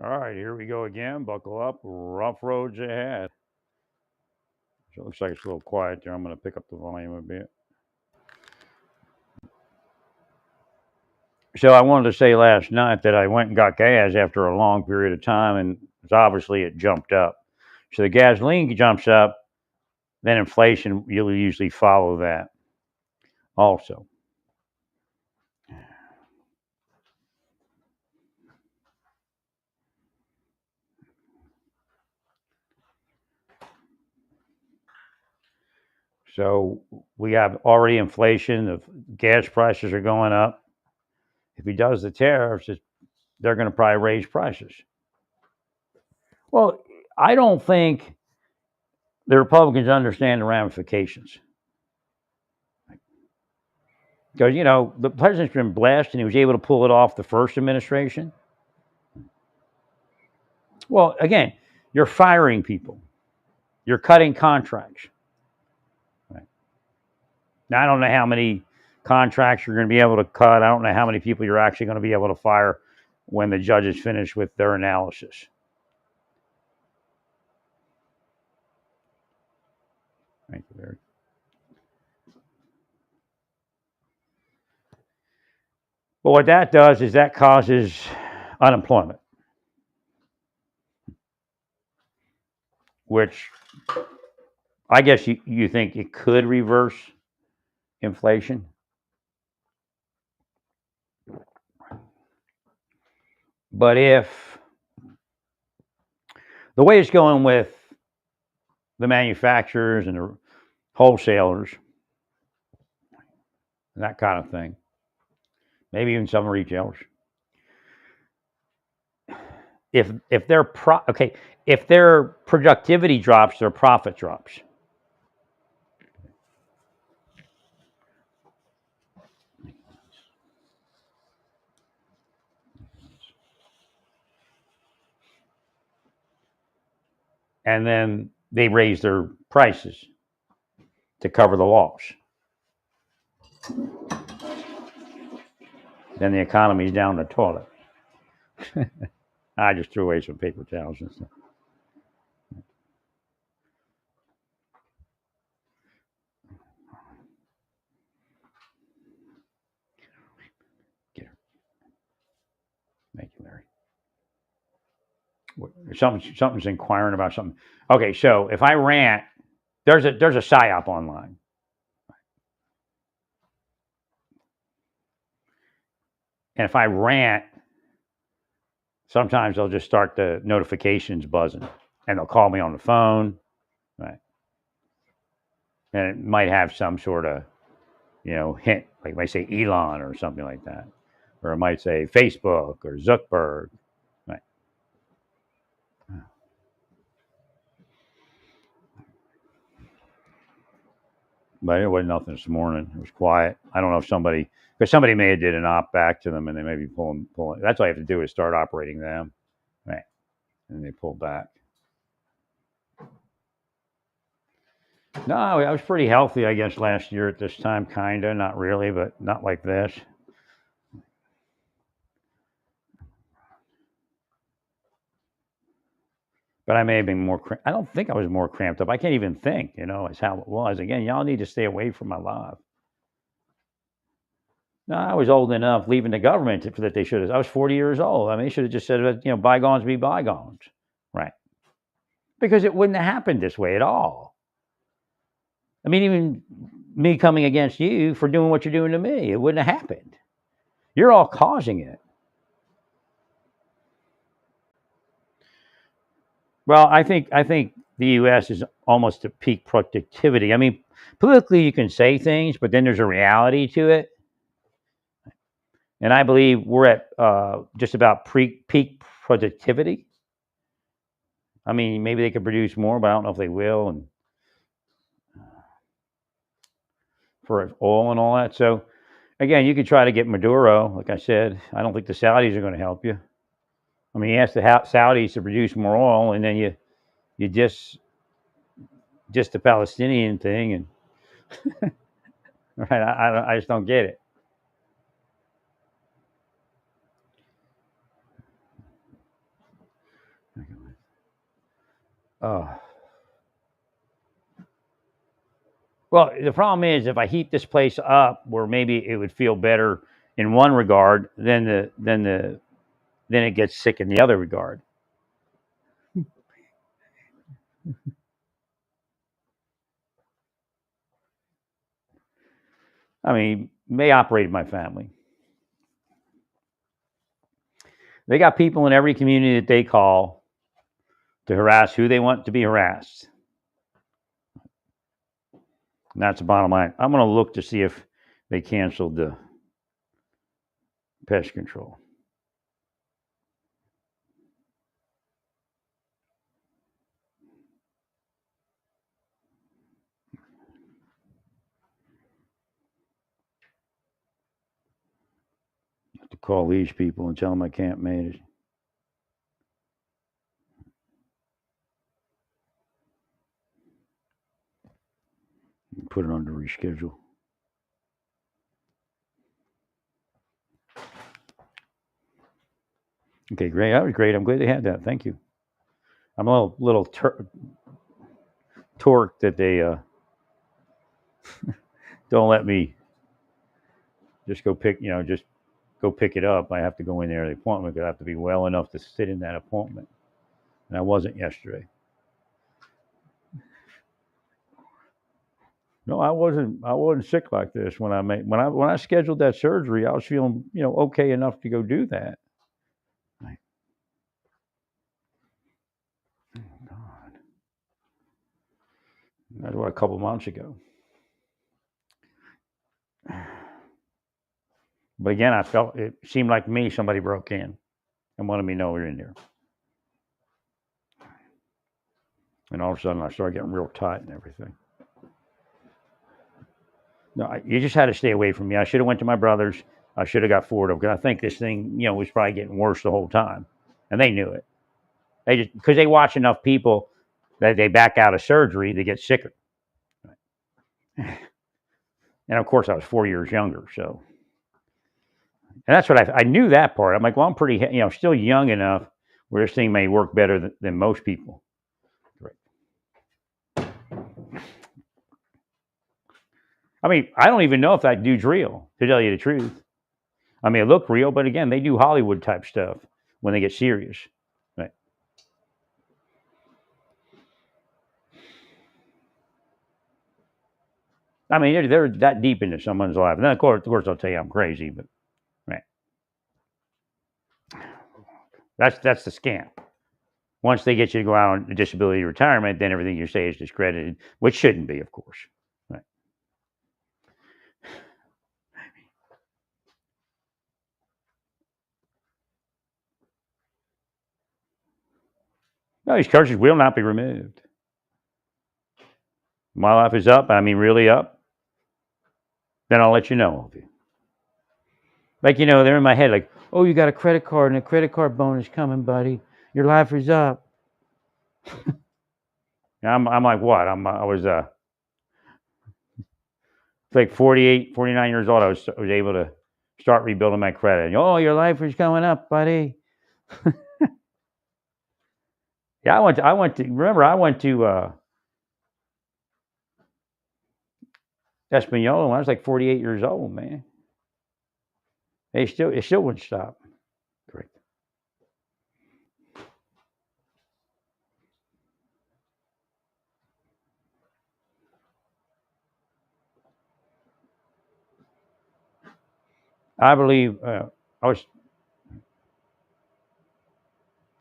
All right, here we go again. Buckle up. Rough roads ahead. So it looks like it's a little quiet there. I'm going to pick up the volume a bit. So I wanted to say last night that I went and got gas after a long period of time, and obviously it jumped up. So the gasoline jumps up, then inflation will usually follow that also. So we have already inflation. The gas prices are going up. If he does the tariffs, they're going to probably raise prices. Well, I don't think the Republicans understand the ramifications. Because, the president's been blessed and he was able to pull it off the first administration. Well, again, you're firing people, you're cutting contracts. Right. Now, I don't know how many contracts you're going to be able to cut. I don't know how many people you're actually going to be able to fire when the judges finish with their analysis. Thank you, Larry. But what that does is that causes unemployment, which I guess you think it could reverse inflation. But if the way it's going with the manufacturers and the wholesalers, that kind of thing, maybe even some retailers, if if their productivity drops, their profit drops. And then they raise their prices to cover the loss. Then the economy's down the toilet. I just threw away some paper towels and stuff. Get her. Thank you, Larry. Something's inquiring about something. Okay, so if I rant, there's a psyop online. And if I rant, sometimes they'll just start the notifications buzzing and they'll call me on the phone. Right. And it might have some sort of, hint, like it might say Elon or something like that. Or it might say Facebook or Zuckerberg. Right. But it wasn't nothing this morning. It was quiet. I don't know if because somebody may have did an op back to them and they may be pulling. That's all you have to do is start operating them. Right. And they pull back. No, I was pretty healthy, I guess, last year at this time, kind of. Not really, but not like this. But I may have been more. I don't think I was more cramped up. I can't even think, as how it was. Again, y'all need to stay away from my life. No, I was old enough leaving the government that they should have. I was 40 years old. I mean, they should have just said, bygones be bygones. Right. Because it wouldn't have happened this way at all. I mean, even me coming against you for doing what you're doing to me, it wouldn't have happened. You're all causing it. Well, I think the U.S. is almost at peak productivity. I mean, politically you can say things, but then there's a reality to it, and I believe we're at just about peak productivity. I mean, maybe they could produce more, but I don't know if they will, and for oil and all that. So again, you could try to get Maduro. Like I said, I don't think the Saudis are going to help you. I mean, you ask the Saudis to produce more oil, and then you just the Palestinian thing, and right, I just don't get it. Uh, well, the problem is if I heat this place up, where maybe it would feel better in one regard, then it gets sick in the other regard. I mean, they operate my family. They got people in every community that they call to harass who they want to be harassed. And that's the bottom line. I'm going to look to see if they canceled the pest control. To call these people and tell them I can't manage. Put it on to reschedule. Okay, great. That was great. I'm glad they had that. Thank you. I'm a little torqued that they don't let me just go pick, just go pick it up. I have to go in there. The appointment could have to be well enough to sit in that appointment, and I wasn't yesterday. No, I wasn't. I wasn't sick like this when I scheduled that surgery. I was feeling okay enough to go do that. God, that was a couple months ago. But again, I felt it seemed like to me somebody broke in and wanted me to know we were in there. And all of a sudden, I started getting real tight and everything. No, you just had to stay away from me. I should have went to my brother's. I should have got Fordo because I think this thing, was probably getting worse the whole time, and they knew it. They just because they watch enough people that they back out of surgery, they get sicker. And of course, I was 4 years younger, so. And that's what I knew that part. I'm like, well, I'm pretty, still young enough where this thing may work better than most people. Right. I mean, I don't even know if that dude's real, to tell you the truth. I mean, it looked real, but again, they do Hollywood type stuff when they get serious. Right. I mean, they're that deep into someone's life. And then, of course, they'll tell you I'm crazy, but right. That's the scam. Once they get you to go out on disability retirement, then everything you say is discredited, which shouldn't be, of course. Right. No, these curses will not be removed. My life is up. I mean, really up. Then I'll let you know. Like, they're in my head, like, oh, you got a credit card and a credit card bonus coming, buddy. Your life is up. I'm like, what? I was like 48, 49 years old. I was able to start rebuilding my credit. Oh, your life is going up, buddy. Yeah, I went to Espanola when I was like 48 years old, man. It still wouldn't stop. Correct. I believe I was.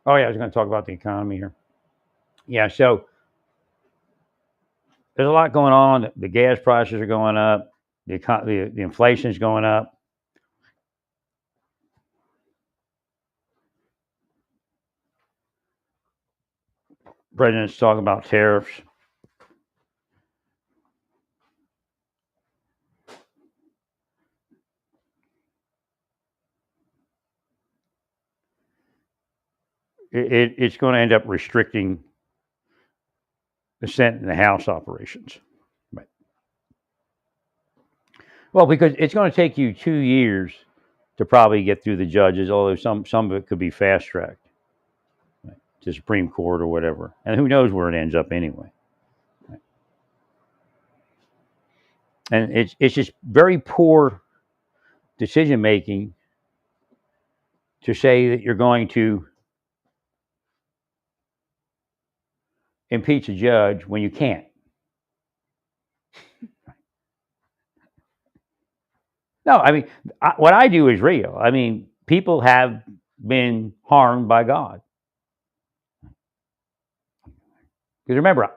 Oh yeah, I was going to talk about the economy here. Yeah, so there's a lot going on. The gas prices are going up. The inflation is going up. President's talking about tariffs. It's going to end up restricting the Senate and the House operations. Right. Well, because it's going to take you 2 years to probably get through the judges, although some of it could be fast tracked. Right. to Supreme Court or whatever. And who knows where it ends up anyway. And it's just very poor decision making to say that you're going to impeach a judge when you can't. No, I mean, what I do is real. I mean, people have been harmed by God. Because remember,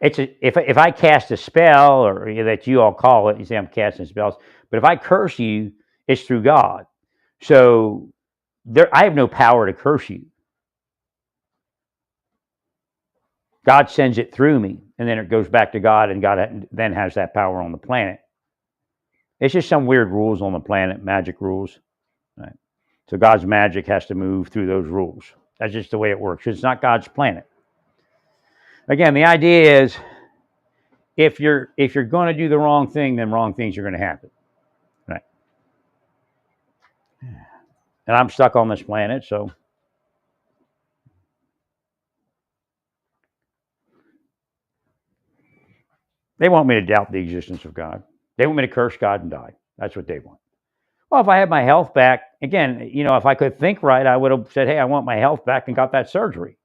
if I cast a spell, or that you all call it, you say I'm casting spells, but if I curse you, it's through God. So I have no power to curse you. God sends it through me, and then it goes back to God, and God then has that power on the planet. It's just some weird rules on the planet, magic rules. Right? So God's magic has to move through those rules. That's just the way it works. It's not God's planet. Again, the idea is if you're going to do the wrong thing, then wrong things are going to happen. Right? And I'm stuck on this planet, so they want me to doubt the existence of God. They want me to curse God and die. That's what they want. Well, if I had my health back, again, if I could think right, I would have said, hey, I want my health back, and got that surgery.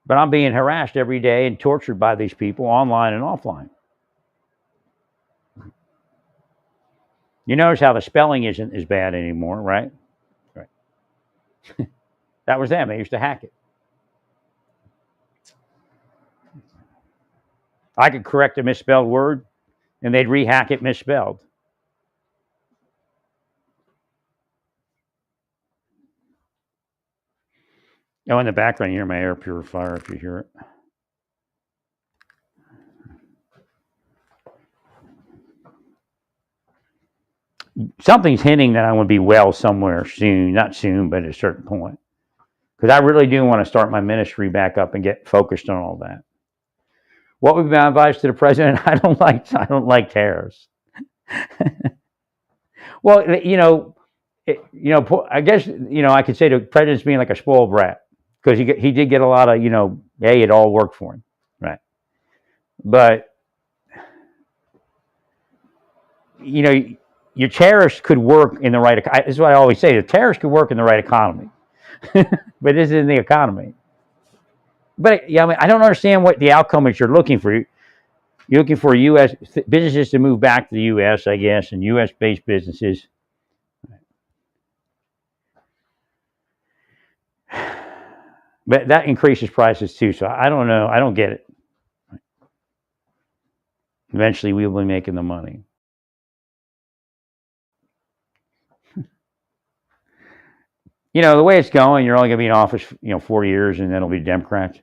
But I'm being harassed every day and tortured by these people online and offline. You notice how the spelling isn't as bad anymore, right? Right. That was them. They used to hack it. I could correct a misspelled word, and they'd rehack it misspelled. Oh, in the background, you hear my air purifier if you hear it. Something's hinting that I want to be well somewhere soon. Not soon, but at a certain point. Because I really do want to start my ministry back up and get focused on all that. What would be my advice to the president? I don't like tariffs. Well, I guess I could say the president's being like a spoiled brat, because he did get a lot of hey, it all worked for him, right? But your tariffs could work in the right. This is what I always say: the tariffs could work in the right economy, but this isn't the economy. But I don't understand what the outcome is you're looking for. You're looking for U.S. businesses to move back to the U.S., I guess, and U.S.-based businesses. But that increases prices too. So I don't know. I don't get it. Eventually, we will be making the money. The way it's going, you're only going to be in office, 4 years, and then it'll be Democrats.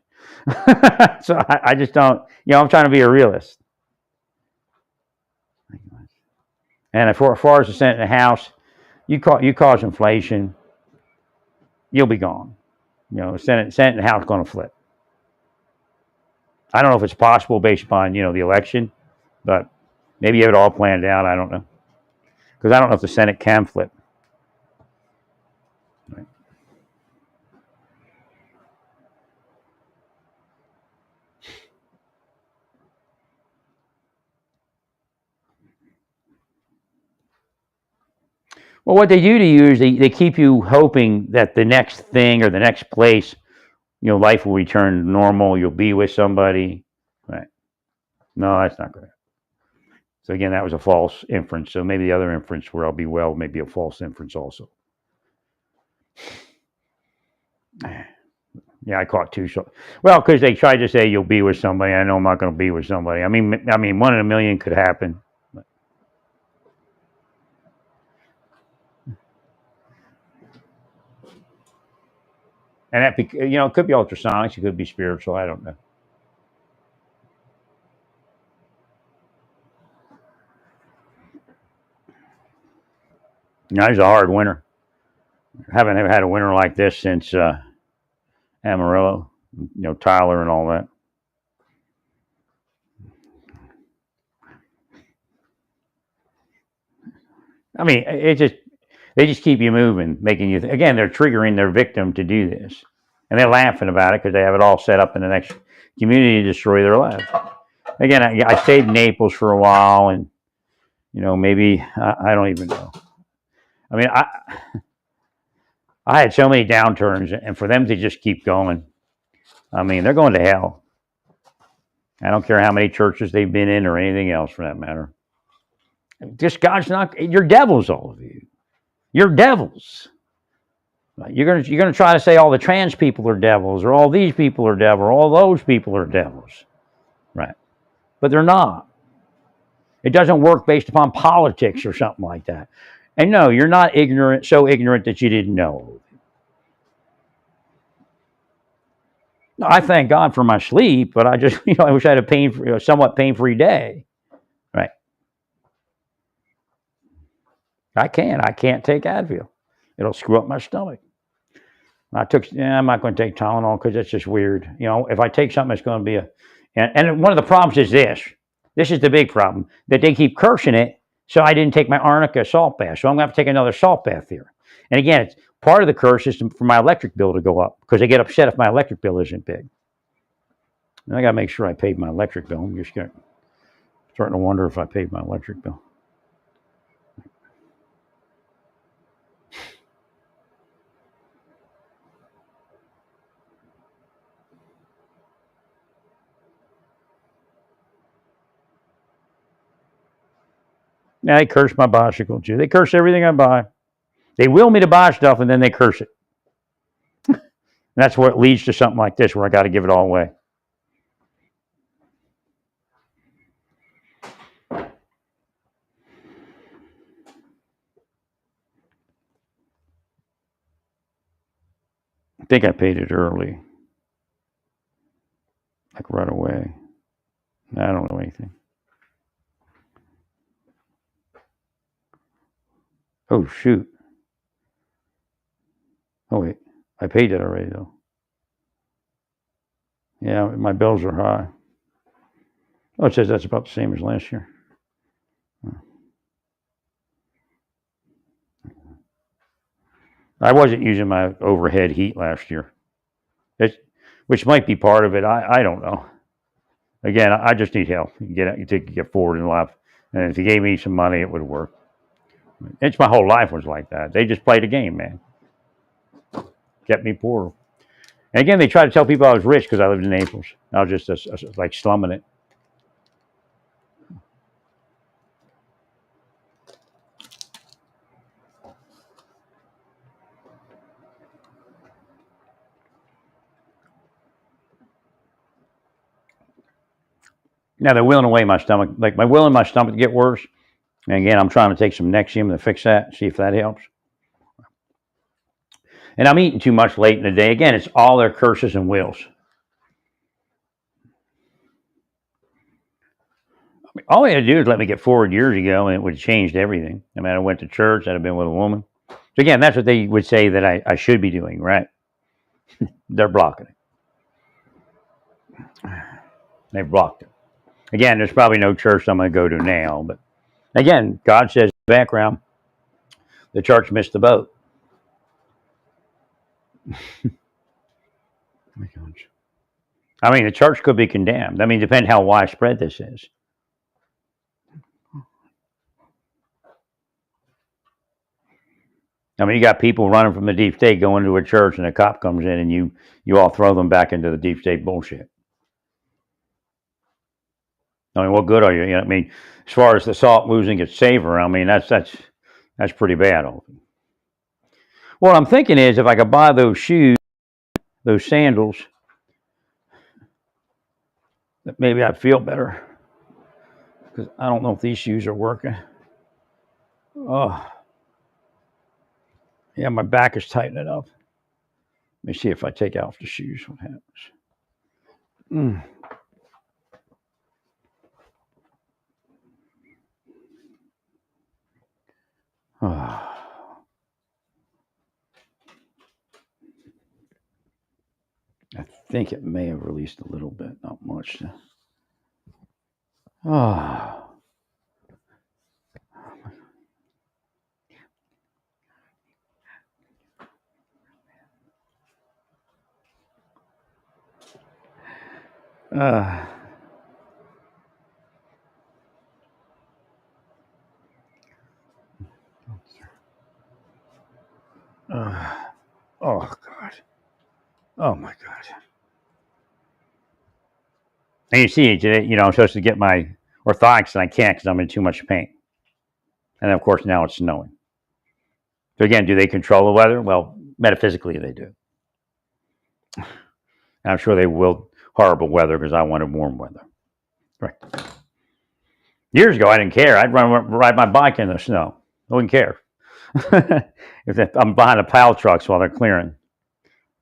So I just don't. I'm trying to be a realist. And as far as the Senate and the House, you cause inflation, you'll be gone. Senate and the House going to flip. I don't know if it's possible based upon the election, but maybe you have it all planned out. I don't know, because I don't know if the Senate can flip. Right. Well, what they do to you is they keep you hoping that the next thing or the next place, life will return to normal. You'll be with somebody. Right. No, that's not good. So again, that was a false inference. So maybe the other inference where I'll be well may be a false inference also. Yeah, I caught two. Well, because they tried to say you'll be with somebody. I know I'm not going to be with somebody. I mean, 1 in a million could happen. And that, it could be ultrasonics. It could be spiritual. I don't know. It's a hard winter. Haven't ever had a winter like this since Amarillo, Tyler and all that. I mean, it just They just keep you moving, making you, again, they're triggering their victim to do this. And they're laughing about it because they have it all set up in the next community to destroy their life. Again, I stayed in Naples for a while, and, maybe, I don't even know. I mean, I had so many downturns, and for them to just keep going, I mean, they're going to hell. I don't care how many churches they've been in or anything else for that matter. Just God's not, you're devils, all of you. You're devils. You're gonna try to say all the trans people are devils, or all these people are devils, or all those people are devils. Right. But they're not. It doesn't work based upon politics or something like that. And no, you're not ignorant, so ignorant that you didn't know. I thank God for my sleep, but I just, I wish I had a somewhat pain-free day. Right. I can't take Advil. It'll screw up my stomach. I'm not going to take Tylenol because it's just weird. If I take something, it's going to be and one of the problems is this. This is the big problem, that they keep cursing it, so I didn't take my arnica salt bath. So I'm going to have to take another salt bath here. And again, it's part of the curse is for my electric bill to go up, because they get upset if my electric bill isn't big. And I got to make sure I paid my electric bill. I'm just starting to wonder if I paid my electric bill. Now they curse my bicycle too. They curse everything I buy. They will me to buy stuff, and then they curse it. And that's what leads to something like this, where I got to give it all away. I think I paid it early, like right away. I don't know anything. Oh, shoot. Oh, wait. I paid it already, though. Yeah, my bills are high. Oh, it says that's about the same as last year. I wasn't using my overhead heat last year, which might be part of it. I don't know. Again, I just need help. Get forward in life. And if you gave me some money, it would work. It's my whole life was like that. They just played a game, man. Kept me poor. And again, they tried to tell people I was rich because I lived in Naples. I was just like slumming it. Now they're willing away my stomach. Like my will in my stomach to get worse. And again, I'm trying to take some Nexium to fix that, see if that helps. And I'm eating too much late in the day. Again, it's all their curses and wills. I mean, all they had to do is let me get forward years ago, and it would have changed everything. I mean, I went to church. I'd have been with a woman. So again, that's what they would say that I should be doing, right? They're blocking it. They've blocked it. Again, there's probably no church I'm going to go to now. But again, God says in the background, the church missed the boat. I mean, the church could be condemned. I mean, depending how widespread this is. I mean, you got people running from the deep state going to a church, and a cop comes in, and you all throw them back into the deep state bullshit. I mean, what good are you? I mean, as far as the salt losing its savor, I mean, that's pretty bad. What I'm thinking is, if I could buy those shoes, those sandals, that maybe I'd feel better. Because I don't know if these shoes are working. Oh, yeah, my back is tightening up. Let me see if I take off the shoes, what happens. Oh. I think it may have released a little bit, not much. Oh. Uh, oh God. Oh my God. And you see, I'm supposed to get my orthotics and I can't because I'm in too much pain. And of course, now it's snowing. So again, do they control the weather? Well, metaphysically, they do. And I'm sure they will horrible weather because I wanted warm weather. Right. Years ago, I didn't care. I'd ride my bike in the snow. I wouldn't care. If I'm behind a pile trucks while they're clearing,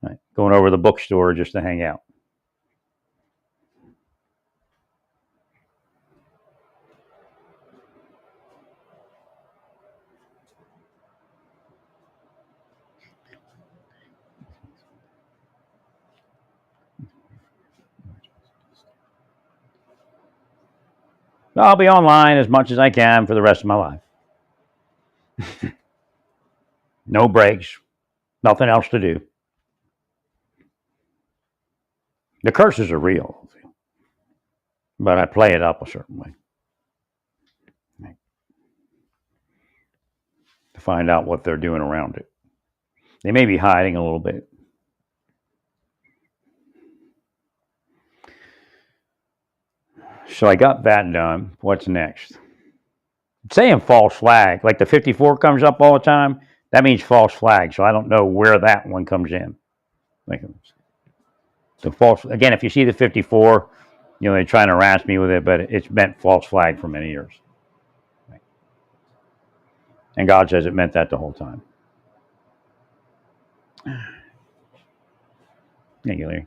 right? Going over to the bookstore just to hang out. I'll be online as much as I can for the rest of my life. No breaks, nothing else to do. The curses are real, but I play it up a certain way to find out what they're doing around it. They may be hiding a little bit. So I got that done. What's next? It's saying false flag. Like the 54 comes up all the time. That means false flag. So I don't know where that one comes in. Like the false again. If you see the 54, they're trying to harass me with it, but it's meant false flag for many years. And God says it meant that the whole time. Thank you, Larry.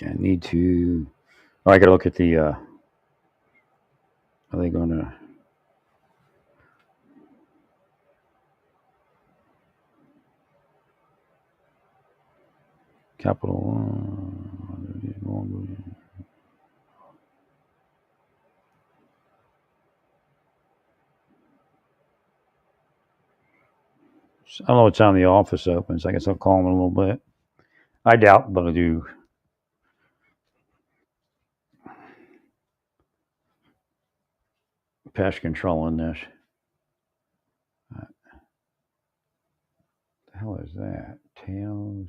Okay, I need to. Oh, I got to look at the. Are they going to? Capital One. I don't know what time the office opens. I guess I'll call them in a little bit. I doubt they'll do. Pest control in this. What the hell is that? Tails.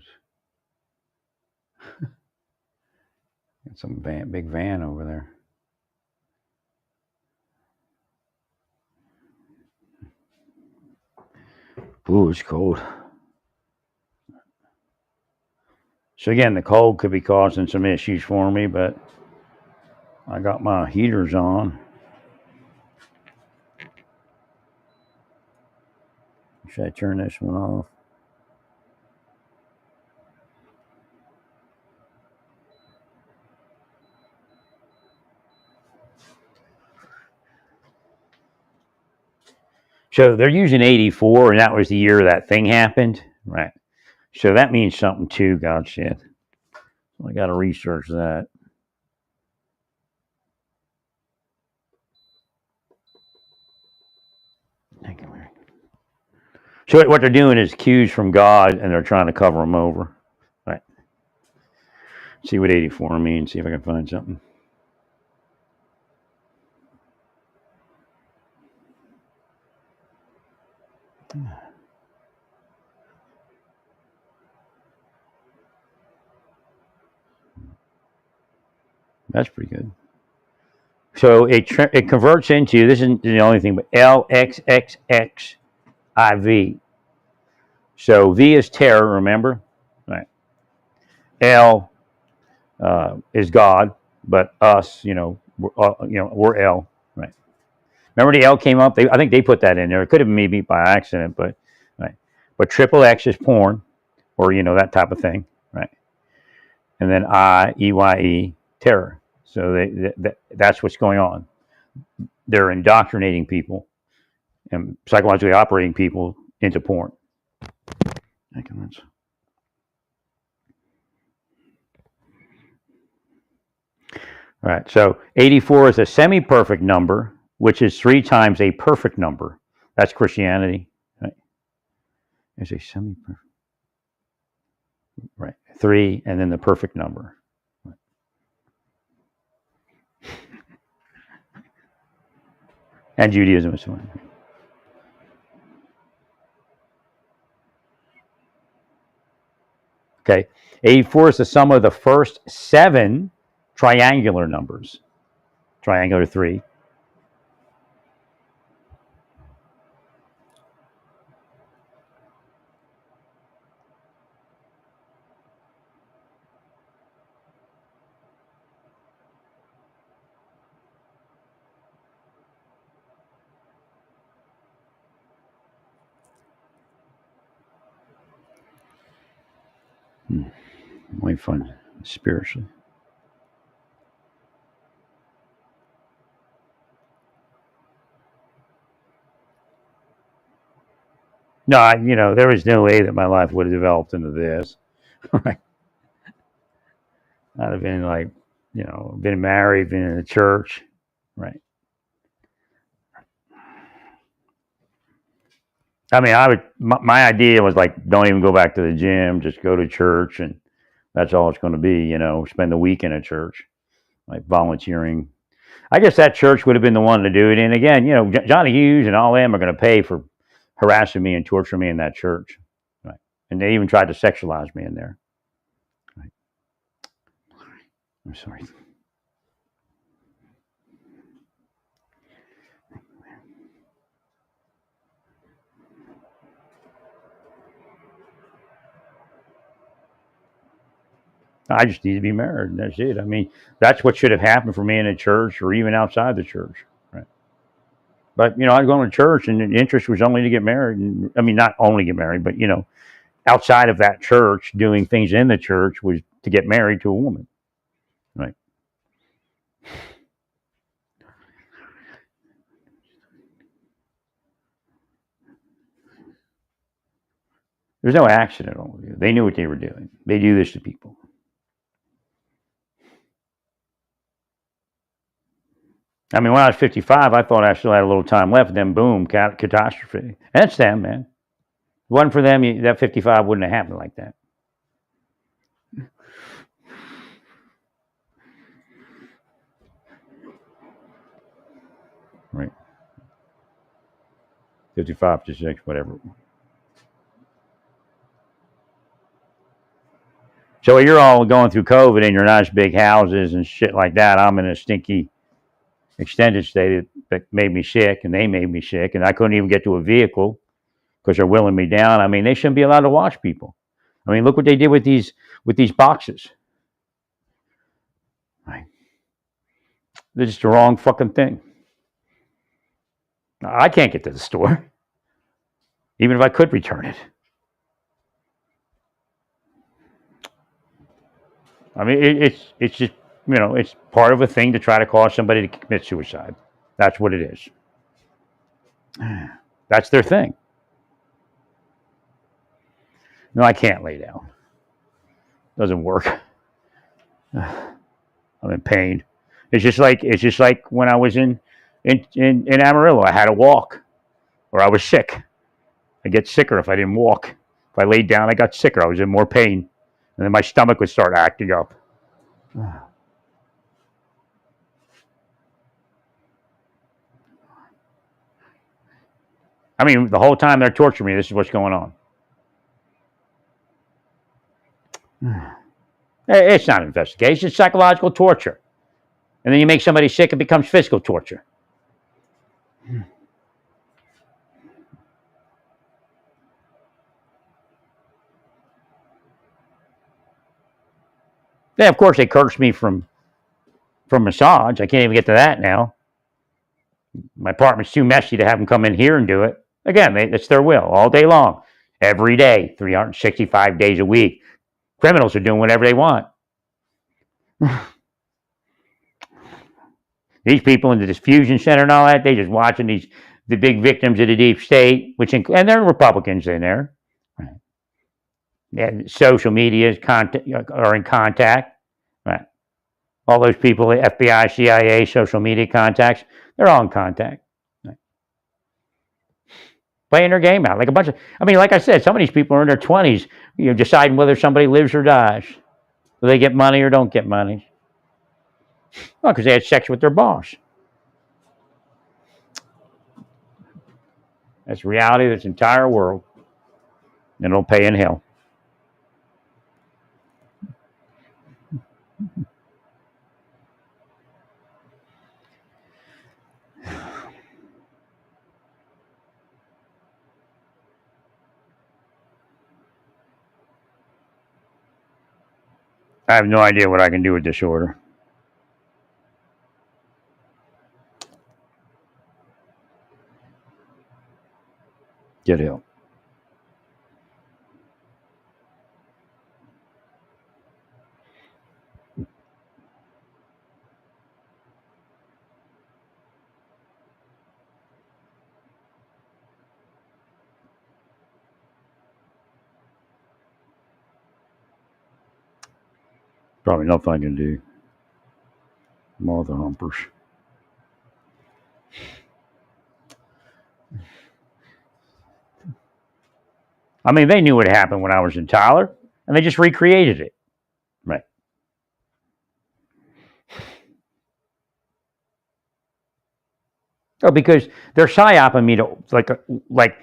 Got some big van over there. Ooh, it's cold. So again, the cold could be causing some issues for me, but I got my heaters on. Should I turn this one off? So they're using 84, and that was the year that thing happened, right? So that means something too, God said. I got to research that. Thank you, Mary. So what they're doing is cues from God, and they're trying to cover them over. Right. See what 84 means. See if I can find something. That's pretty good. So it converts into, this isn't the only thing, but LXXXIV. So V is terror, remember? Right. L is God, but us, we're L. Right. Remember the L came up? I think they put that in there. It could have been maybe by accident, but right. But triple X is porn, or that type of thing, right? And then EYE, terror. So that's what's going on. They're indoctrinating people and psychologically operating people into porn. All right, so 84 is a semi-perfect number, which is 3 times a perfect number. That's Christianity. Right? There's a semi-perfect. Right. 3, and then the perfect number. Right. And Judaism is one. Okay. 84 is the sum of the first 7 triangular numbers. Triangular 3. Way fun spiritually. No, there was no way that my life would have developed into this. Right. I'd have been like, been married, been in the church. Right. I mean, my idea was like, don't even go back to the gym, just go to church, and that's all it's going to be, spend the week in a church, like volunteering. I guess that church would have been the one to do it. And again, Johnny Hughes and all them are going to pay for harassing me and torturing me in that church. Right. And they even tried to sexualize me in there. Right. I'm sorry. I just need to be married. That's it. I mean, that's what should have happened for me in a church or even outside the church. Right. But, I'd go to church and the interest was only to get married. And, I mean, not only get married, but, outside of that church, doing things in the church was to get married to a woman. Right. There's no accident over here. They knew what they were doing. They do this to people. I mean, when I was 55, I thought I still had a little time left. Then, boom, catastrophe. And it's them, man. If it wasn't for them, that 55 wouldn't have happened like that. Right. 55 to 6, whatever. So you're all going through COVID in your nice big houses and shit like that. I'm in a stinky extended stay that made me sick, and they made me sick, and I couldn't even get to a vehicle because they're wheeling me down. I mean, they shouldn't be allowed to watch people. I mean, look what they did with these boxes. Right. They're just the wrong fucking thing. I can't get to the store, even if I could return it. I mean, it's just, it's part of a thing to try to cause somebody to commit suicide. That's what it is. That's their thing. No, I can't lay down. Doesn't work. I'm in pain. It's just like when I was in Amarillo. I had to walk, or I was sick. I get sicker if I didn't walk. If I laid down, I got sicker. I was in more pain, and then my stomach would start acting up. I mean, the whole time they're torturing me, this is what's going on. It's not investigation, it's psychological torture. And then you make somebody sick, it becomes physical torture. Yeah, of course, they cursed me from massage. I can't even get to that now. My apartment's too messy to have them come in here and do it. Again, it's their will all day long, every day, 365 days a week. Criminals are doing whatever they want. These people in the diffusion center and all that, they just watching the big victims of the deep state, and there are Republicans in there. Right. Yeah, social media are in contact. Right. All those people, the FBI, CIA, social media contacts, they're all in contact. Right. playing their game out like a bunch of. I mean, like I said, some of these people are in their 20s, deciding whether somebody lives or dies, whether they get money or don't get money. Well, because they had sex with their boss. That's reality of this entire world, and it'll pay in hell. I have no idea what I can do with this order. Get help. Probably nothing I can do. Mother humpers. I mean, they knew what happened when I was in Tyler, and they just recreated it. Right. Oh, because they're psyoping me to like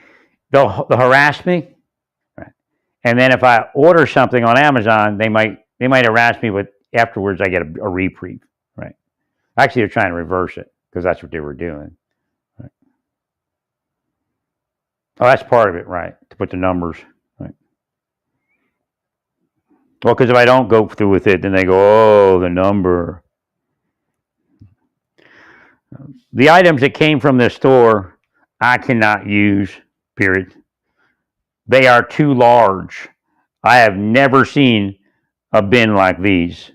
they'll harass me, right? And then if I order something on Amazon, they might harass me with afterwards. I get a reprieve, right? Actually, they're trying to reverse it because that's what they were doing. Right? Oh, that's part of it, right? To put the numbers, right? Well, because if I don't go through with it, then they go, oh, the number. The items that came from this store, I cannot use, period. They are too large. I have never seen a bin like these.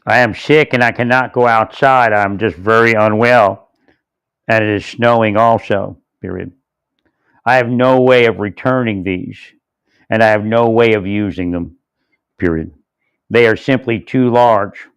I am sick and I cannot go outside. I'm just very unwell. And it is snowing also, period. I have no way of returning these, and I have no way of using them, period. They are simply too large.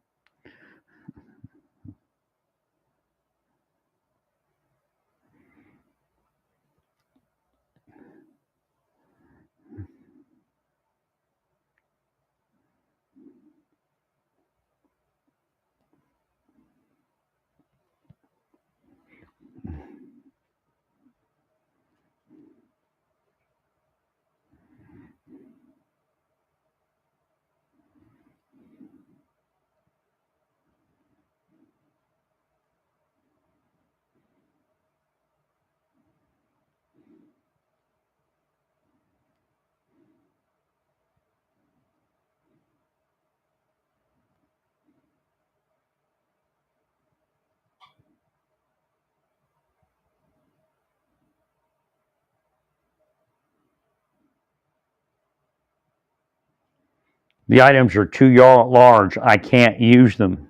The items are too large. I can't use them.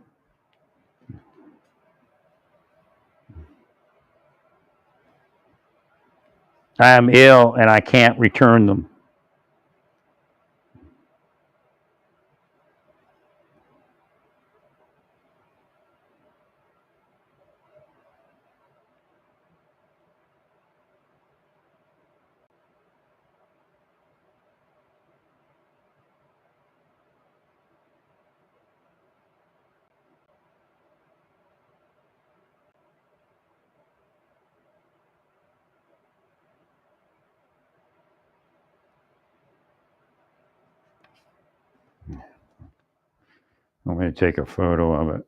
I am ill and I can't return them. I'm going to take a photo of it.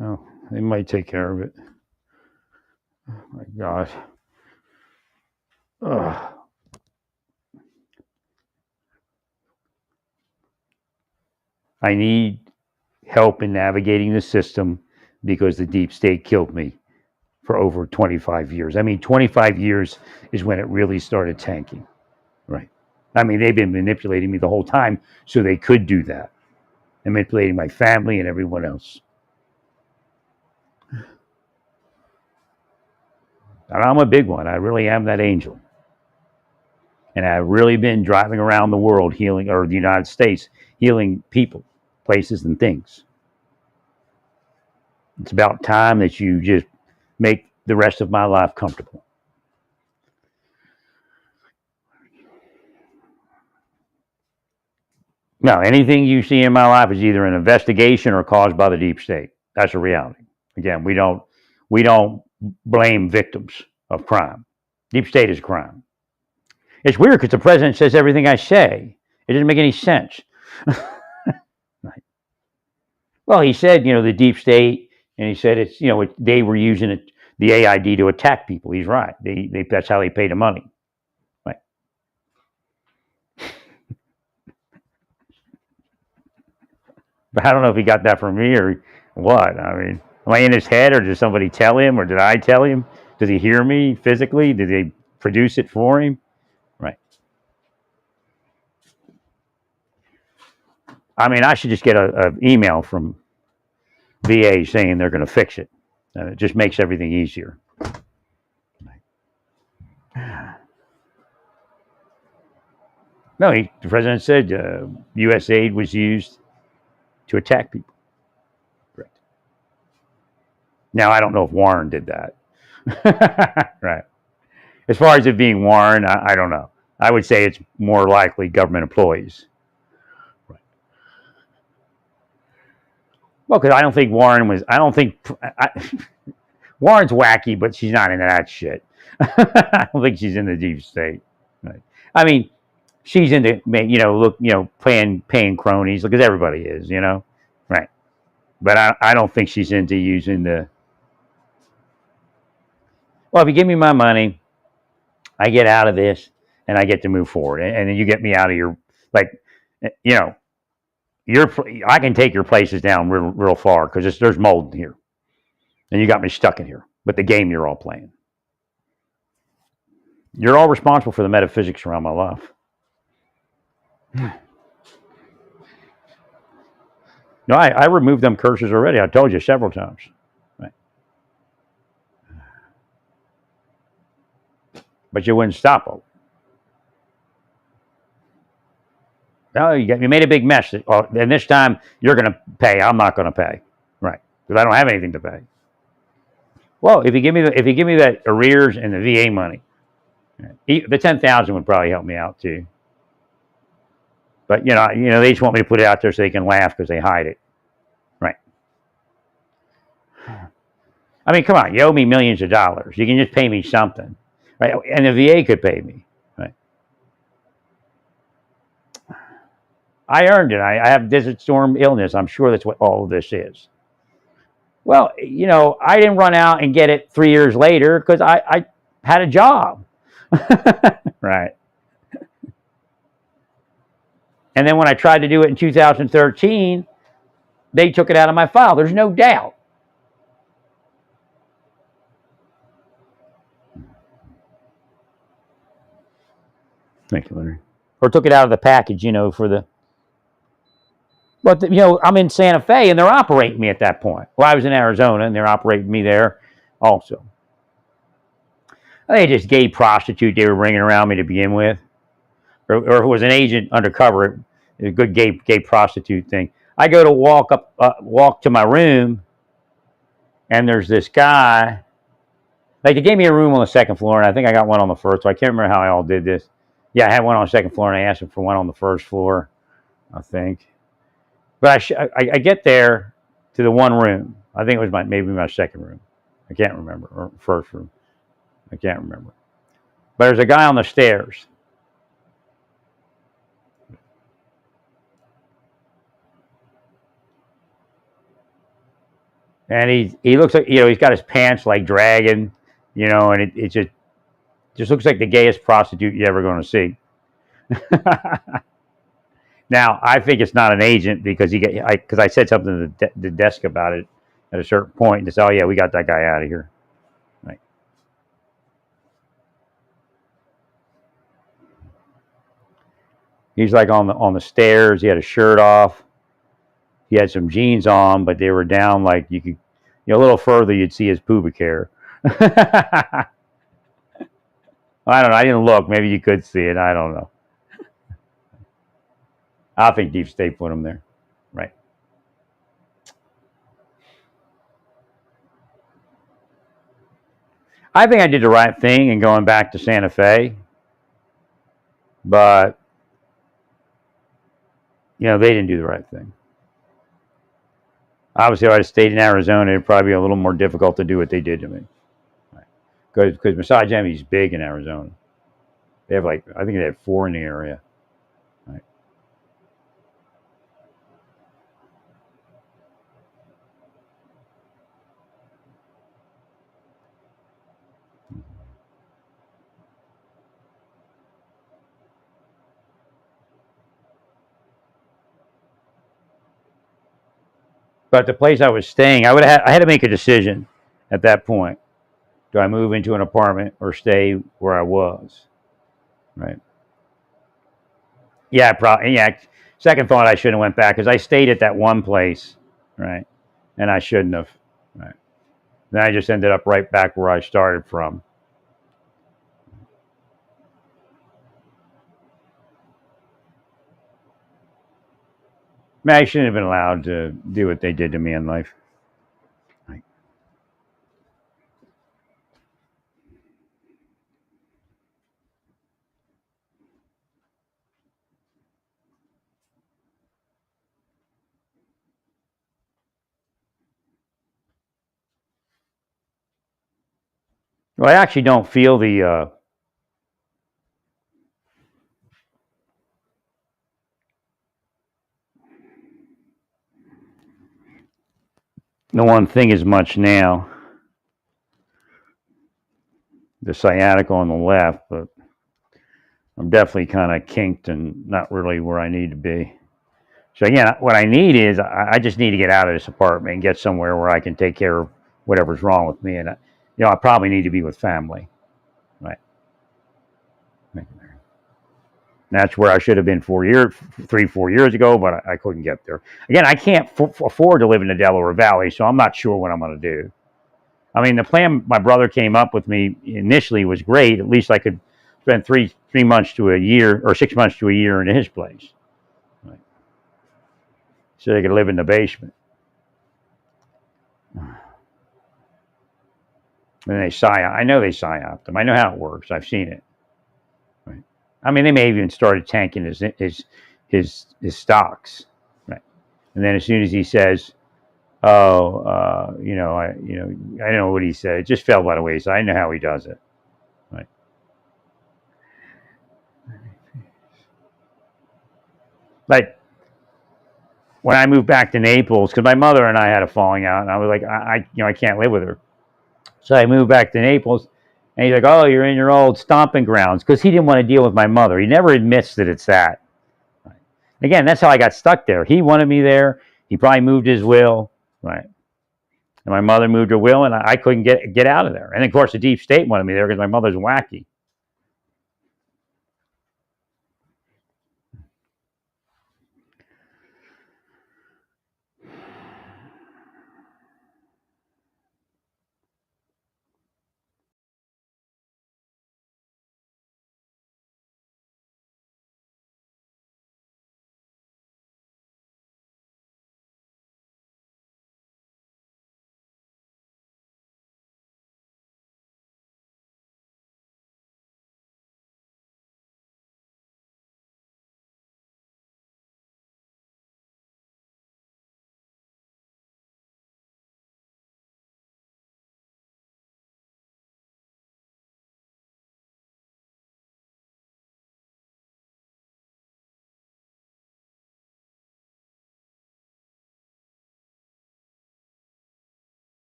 Oh, they might take care of it. Oh my God. Ugh. I need help in navigating the system because the deep state killed me for over 25 years. I mean, 25 years is when it really started tanking. Right. I mean, they've been manipulating me the whole time so they could do that and manipulating my family and everyone else. And I'm a big one. I really am that angel. And I've really been driving around the world healing, or the United States, healing people, places, and things. It's about time that you just make the rest of my life comfortable. No, anything you see in my life is either an investigation or caused by the deep state. That's a reality. Again, we don't blame victims of crime. Deep state is crime. It's weird because the president says everything I say. It doesn't make any sense. Right. Well, he said, the deep state, and he said it's, they were using it, the AID to attack people. He's right. That's how they pay the money. Right. But I don't know if he got that from me or what. I mean, am I in his head, or did somebody tell him, or did I tell him? Does he hear me physically? Did they produce it for him? Right. I mean, I should just get an email from VA saying they're going to fix it. It just makes everything easier. No, the president said U.S. aid was used to attack people. Right. Now, I don't know if Warren did that. Right. As far as it being Warren, I don't know. I would say it's more likely government employees. Right. Well, because I don't think Warren was. I don't think Warren's wacky, but she's not into that shit. I don't think she's in the deep state. Right. I mean, she's into paying cronies because everybody is, right. But I don't think she's into using the. Well, if you give me my money, I get out of this and I get to move forward, and then you get me out of your like, you know, your. I can take your places down real far because there's mold in here, and you got me stuck in here. But the game you're all playing, you're all responsible for the metaphysics around my life. No, I removed them curses already. I told you several times. Right. But you wouldn't stop them. No, you made a big mess. And this time you're going to pay. I'm not going to pay. Right. Because I don't have anything to pay. Well, if you give me that arrears and the VA money, the 10,000 would probably help me out too. But they just want me to put it out there so they can laugh because they hide it. Right. I mean, come on, you owe me millions of dollars. You can just pay me something, right? And the VA could pay me, right? I earned it. I have Desert Storm illness. I'm sure that's what all of this is. Well, I didn't run out and get it 3 years later because I had a job, right? And then when I tried to do it in 2013, they took it out of my file. There's no doubt. Thank you, Larry. Or took it out of the package, for the. But I'm in Santa Fe and they're operating me at that point. Well, I was in Arizona and they're operating me there, also. They just gay prostitute they were bringing around me to begin with, or if it was an agent undercover, a good gay prostitute thing. I go to walk to my room, and there's this guy. Like, they gave me a room on the second floor, and I think I got one on the first. So I can't remember how I all did this. Yeah, I had one on the second floor, and I asked him for one on the first floor, I think. But I get there to the one room. I think it was maybe my second room. I can't remember, or first room. I can't remember. But there's a guy on the stairs. And he looks like, he's got his pants like dragging, and it just looks like the gayest prostitute you're ever going to see. Now, I think it's not an agent because because I said something to the desk about it at a certain point, and they said, "Oh yeah, we got that guy out of here." Right. He's like on the stairs. He had a shirt off. He had some jeans on, but they were down like you could, a little further, you'd see his pubic hair. I don't know. I didn't look. Maybe you could see it. I don't know. I think Deep State put him there. Right. I think I did the right thing in going back to Santa Fe, but they didn't do the right thing. Obviously, if I had stayed in Arizona, it'd probably be a little more difficult to do what they did to me. Because Massage Envy is big in Arizona. They have I think they have 4 in the area. Right. But the place I was staying, I had to make a decision at that point. Do I move into an apartment or stay where I was? Right. Yeah, probably. Yeah. Second thought, I shouldn't have went back because I stayed at that one place, right? And I shouldn't have. Right. Then I just ended up right back where I started from. Man, I shouldn't have been allowed to do what they did to me in life. Right. Well, I actually don't feel the one thing as much now. The sciatica on the left, but I'm definitely kind of kinked and not really where I need to be. So again, what I need is I just need to get out of this apartment and get somewhere where I can take care of whatever's wrong with me, and I probably need to be with family, right? That's where I should have been 4 years ago, but I couldn't get there. Again, I can't afford to live in the Delaware Valley, so I'm not sure what I'm going to do. I mean, the plan my brother came up with me initially was great. At least I could spend 3 months to a year or 6 months to a year in his place, right? So they could live in the basement. And I know they psyop them. I know how it works. I've seen it. Right. I mean, they may have even started tanking his stocks, right? And then as soon as he says, "Oh, I don't know what he said," it just fell by the wayside. I know how he does it, right? Like when I moved back to Naples, because my mother and I had a falling out, and I was like, I can't live with her. So I moved back to Naples, and he's like, "Oh, you're in your old stomping grounds," because he didn't want to deal with my mother. He never admits that it's that. Right. Again, that's how I got stuck there. He wanted me there. He probably moved his will, right? And my mother moved her will, and I couldn't get out of there. And of course, the deep state wanted me there because my mother's wacky.